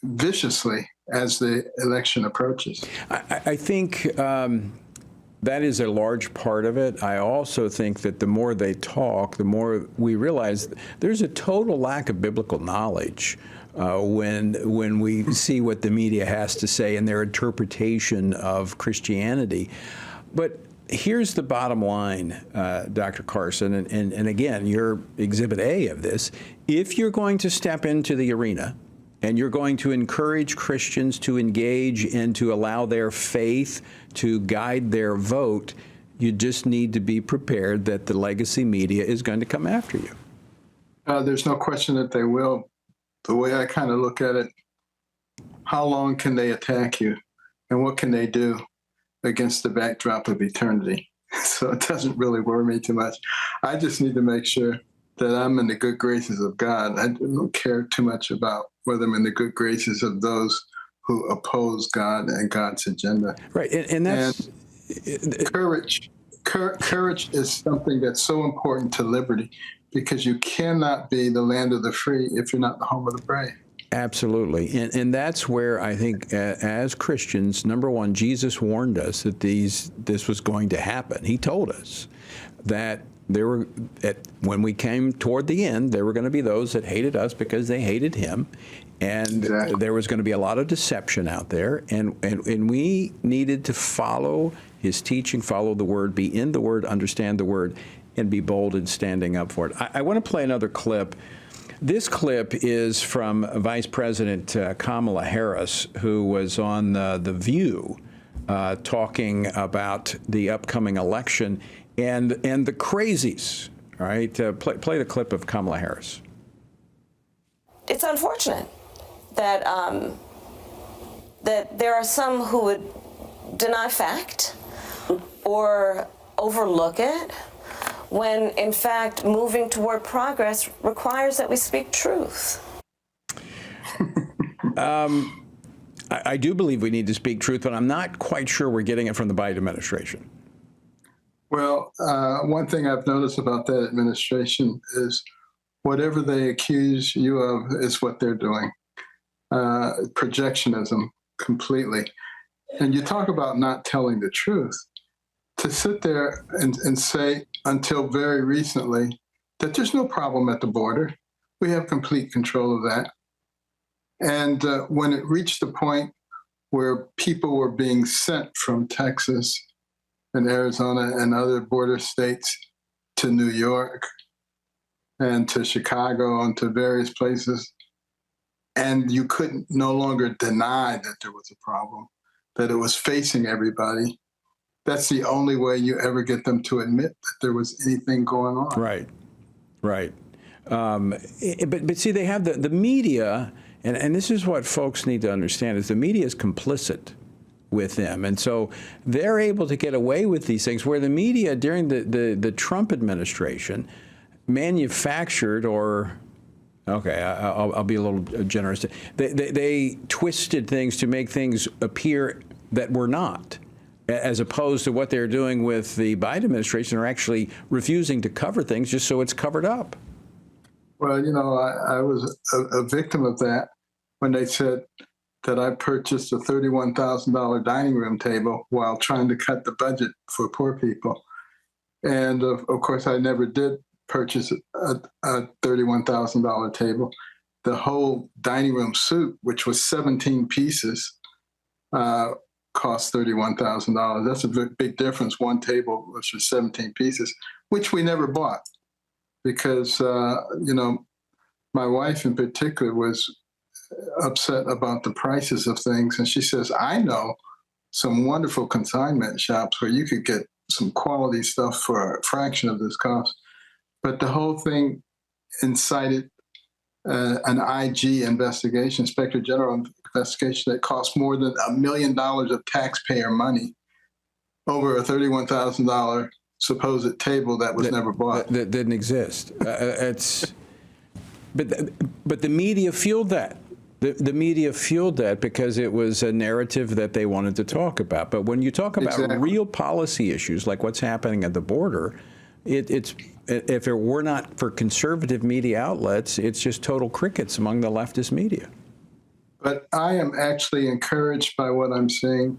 viciously as the election approaches. I think that is a large part of it. I also think that the more they talk, the more we realize there's a total lack of biblical knowledge when we see what the media has to say and their interpretation of Christianity. But here's the bottom line, Dr. Carson, and again, you're Exhibit A of this. If you're going to step into the arena and you're going to encourage Christians to engage and to allow their faith to guide their vote, you just need to be prepared that the legacy media is going to come after you. There's no question that they will. The way I kind of look at it, how long can they attack you? And what can they do against the backdrop of eternity? So it doesn't really worry me too much. I just need to make sure that I'm in the good graces of God. I don't care too much about whether I'm in the good graces of those who oppose God and God's agenda. Right, and that's... Courage is something that's so important to liberty, because you cannot be the land of the free if you're not the home of the brave. Absolutely. And that's where I think as Christians, number one, Jesus warned us that this was going to happen. He told us that when we came toward the end, there were going to be those that hated us because they hated him. And exactly. There was going to be a lot of deception out there. And we needed to follow his teaching, follow the word, be in the word, understand the word, and be bold in standing up for it. I want to play another clip. This clip is from Vice President Kamala Harris, who was on The View talking about the upcoming election and the crazies. All right, play the clip of Kamala Harris. It's unfortunate that that there are some who would deny fact or overlook it, when in fact moving toward progress requires that we speak truth. I do believe we need to speak truth, but I'm not quite sure we're getting it from the Biden administration. Well, one thing I've noticed about that administration is whatever they accuse you of is what they're doing. Projectionism completely. And you talk about not telling the truth. To sit there and say, until very recently, that there's no problem at the border. We have complete control of that. And when it reached the point where people were being sent from Texas and Arizona and other border states to New York and to Chicago and to various places, and you couldn't no longer deny that there was a problem, that it was facing everybody, that's the only way you ever get them to admit that there was anything going on. Right, right. But see, they have the media, and this is what folks need to understand, is the media is complicit with them. And so they're able to get away with these things where the media during the Trump administration manufactured or, okay, I'll be a little generous. They twisted things to make things appear that were not, as opposed to what they're doing with the Biden administration. They're actually refusing to cover things just so it's covered up. Well, you know, I was a victim of that when they said that I purchased a $31,000 dining room table while trying to cut the budget for poor people. And of course, I never did purchase a $31,000 table. The whole dining room suite, which was 17 pieces, cost $31,000. That's a big difference. One table was for 17 pieces, which we never bought because, you know, my wife in particular was upset about the prices of things. And she says, I know some wonderful consignment shops where you could get some quality stuff for a fraction of this cost. But the whole thing incited an IG investigation, Inspector General investigation that cost more than $1 million of taxpayer money over a $31,000 supposed table that was never bought. That didn't exist. But the media fueled that. The media fueled that because it was a narrative that they wanted to talk about. But when you talk about real policy issues like what's happening at the border, it's if it were not for conservative media outlets, it's just total crickets among the leftist media. But I am actually encouraged by what I'm seeing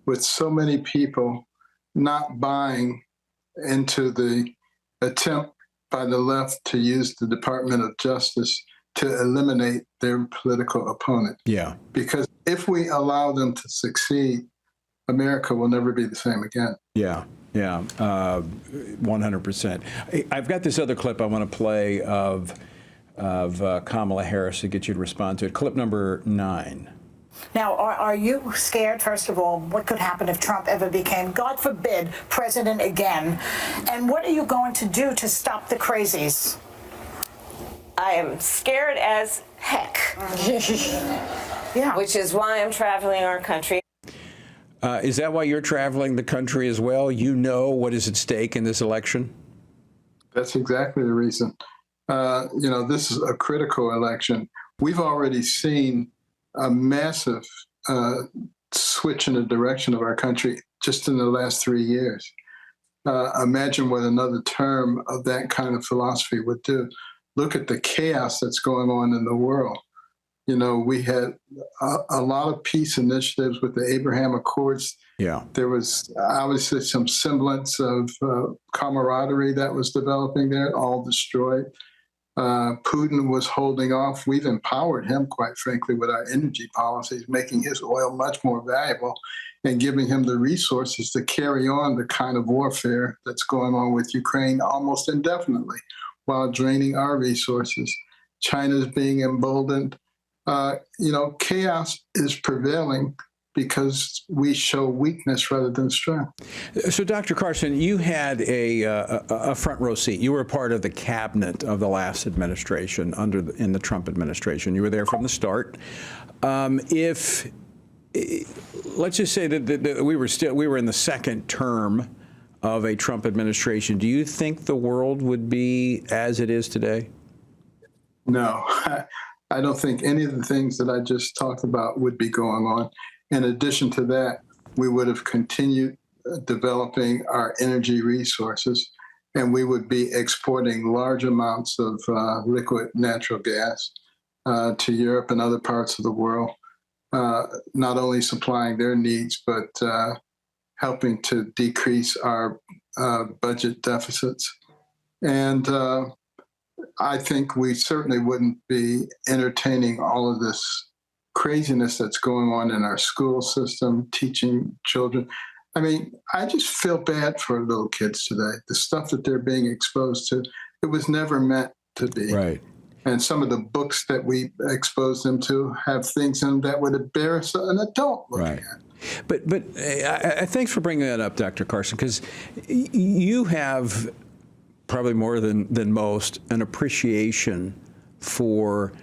with so many people not buying into the attempt by the left to use the Department of Justice to eliminate their political opponent. Yeah. Because if we allow them to succeed, America will never be the same again. Yeah, yeah, 100%. I've got this other clip I want to play of Kamala Harris to get you to respond to it. Clip number 9. Now, are you scared, first of all, what could happen if Trump ever became, God forbid, president again? And what are you going to do to stop the crazies? I am scared as heck. Yeah. Which is why I'm traveling our country. Is that why you're traveling the country as well? You know what is at stake in this election? That's exactly the reason. You know, this is a critical election. We've already seen a massive switch in the direction of our country just in the last 3 years. Imagine what another term of that kind of philosophy would do. Look at the chaos that's going on in the world. You know, we had a lot of peace initiatives with the Abraham Accords. Yeah. There was obviously some semblance of camaraderie that was developing there, all destroyed. Putin was holding off. We've empowered him, quite frankly, with our energy policies, making his oil much more valuable and giving him the resources to carry on the kind of warfare that's going on with Ukraine almost indefinitely while draining our resources. China's being emboldened. You know, chaos is prevailing because we show weakness rather than strength. So, Dr. Carson, you had a front row seat. You were a part of the cabinet of the last administration in the Trump administration. You were there from the start. Let's just say that we were in the second term of a Trump administration, do you think the world would be as it is today? No, I don't think any of the things that I just talked about would be going on. In addition to that, we would have continued developing our energy resources, and we would be exporting large amounts of liquid natural gas to Europe and other parts of the world, not only supplying their needs, but helping to decrease our budget deficits. And I think we certainly wouldn't be entertaining all of this craziness that's going on in our school system, teaching children. I mean, I just feel bad for little kids today. The stuff that they're being exposed to, it was never meant to be. Right. And some of the books that we expose them to have things in them that would embarrass an adult looking at. But thanks for bringing that up, Dr. Carson, because you have probably more than most an appreciation for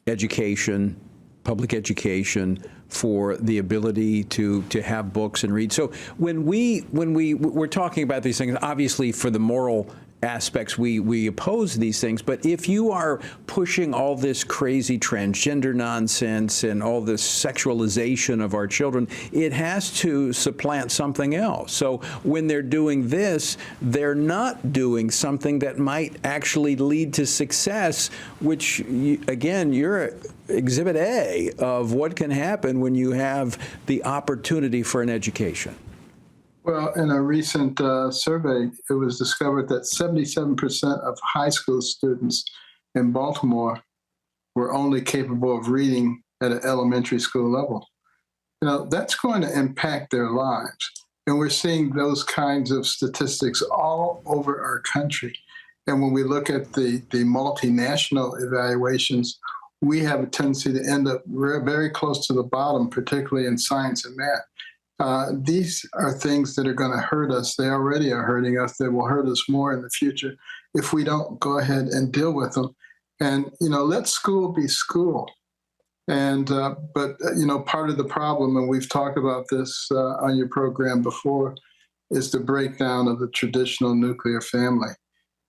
education, public education, for the ability to have books and read. So when we're talking about these things, obviously for the moral aspects, we oppose these things. But if you are pushing all this crazy transgender nonsense and all this sexualization of our children, it has to supplant something else. So when they're doing this, they're not doing something that might actually lead to success, which, again, you're Exhibit A of what can happen when you have the opportunity for an education. Well, in a recent survey, it was discovered that 77% of high school students in Baltimore were only capable of reading at an elementary school level. You know, that's going to impact their lives. And we're seeing those kinds of statistics all over our country. And when we look at the multinational evaluations, we have a tendency to end up very close to the bottom, particularly in science and math. These are things that are going to hurt us. They already are hurting us. They will hurt us more in the future if we don't go ahead and deal with them. And, you know, let school be school. And, but, you know, part of the problem, and we've talked about this on your program before, is the breakdown of the traditional nuclear family,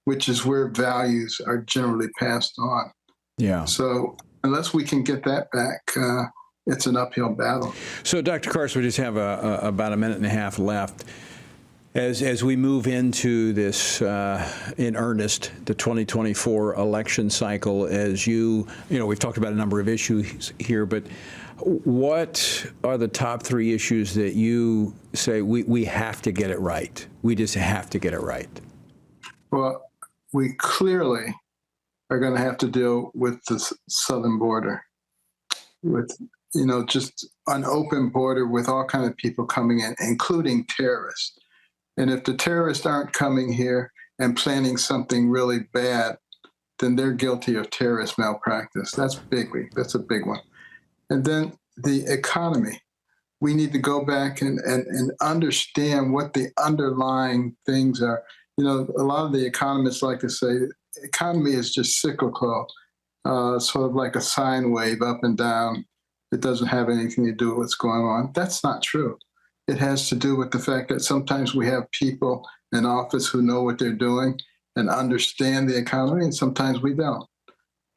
which is where values are generally passed on. Yeah. So unless we can get that back, it's an uphill battle. So, Dr. Carson, we just have about a minute and a half left. As we move into this in earnest, the 2024 election cycle, as you know, we've talked about a number of issues here, but what are the top 3 issues that you say we have to get it right? We just have to get it right. Well, we clearly are going to have to deal with the southern border, with, you know, just an open border with all kinds of people coming in, including terrorists. And if the terrorists aren't coming here and planning something really bad, then they're guilty of terrorist malpractice. That's a big one. And then the economy. We need to go back and understand what the underlying things are. You know, a lot of the economists like to say economy is just cyclical, sort of like a sine wave up and down. It doesn't have anything to do with what's going on. That's not true. It has to do with the fact that sometimes we have people in office who know what they're doing and understand the economy, and sometimes we don't.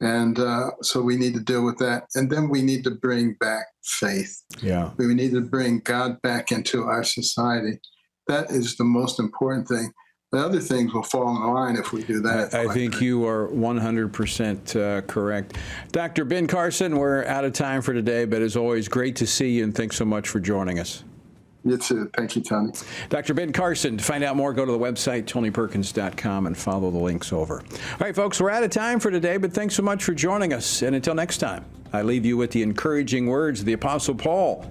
And so we need to deal with that. And then we need to bring back faith. Yeah. We need to bring God back into our society. That is the most important thing. The other things will fall in line if we do that. I think you are 100% correct. Dr. Ben Carson, we're out of time for today, but as always, great to see you, and thanks so much for joining us. You too. Thank you, Tony. Dr. Ben Carson. To find out more, go to the website, TonyPerkins.com, and follow the links over. All right, folks, we're out of time for today, but thanks so much for joining us. And until next time, I leave you with the encouraging words of the Apostle Paul,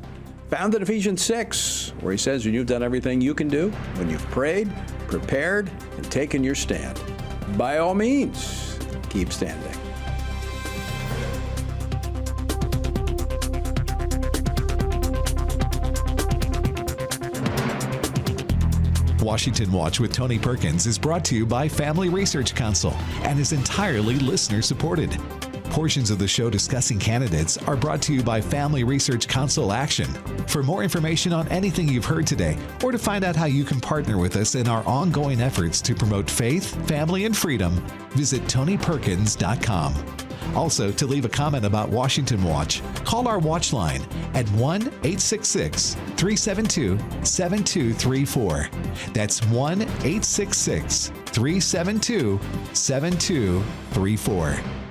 found in Ephesians 6, where he says, when you've done everything you can do, when you've prayed, prepared, and taken your stand, by all means, keep standing. Washington Watch with Tony Perkins is brought to you by Family Research Council and is entirely listener-supported. Portions of the show discussing candidates are brought to you by Family Research Council Action. For more information on anything you've heard today, or to find out how you can partner with us in our ongoing efforts to promote faith, family, and freedom, visit TonyPerkins.com. Also, to leave a comment about Washington Watch, call our watch line at 1-866-372-7234. That's 1-866-372-7234.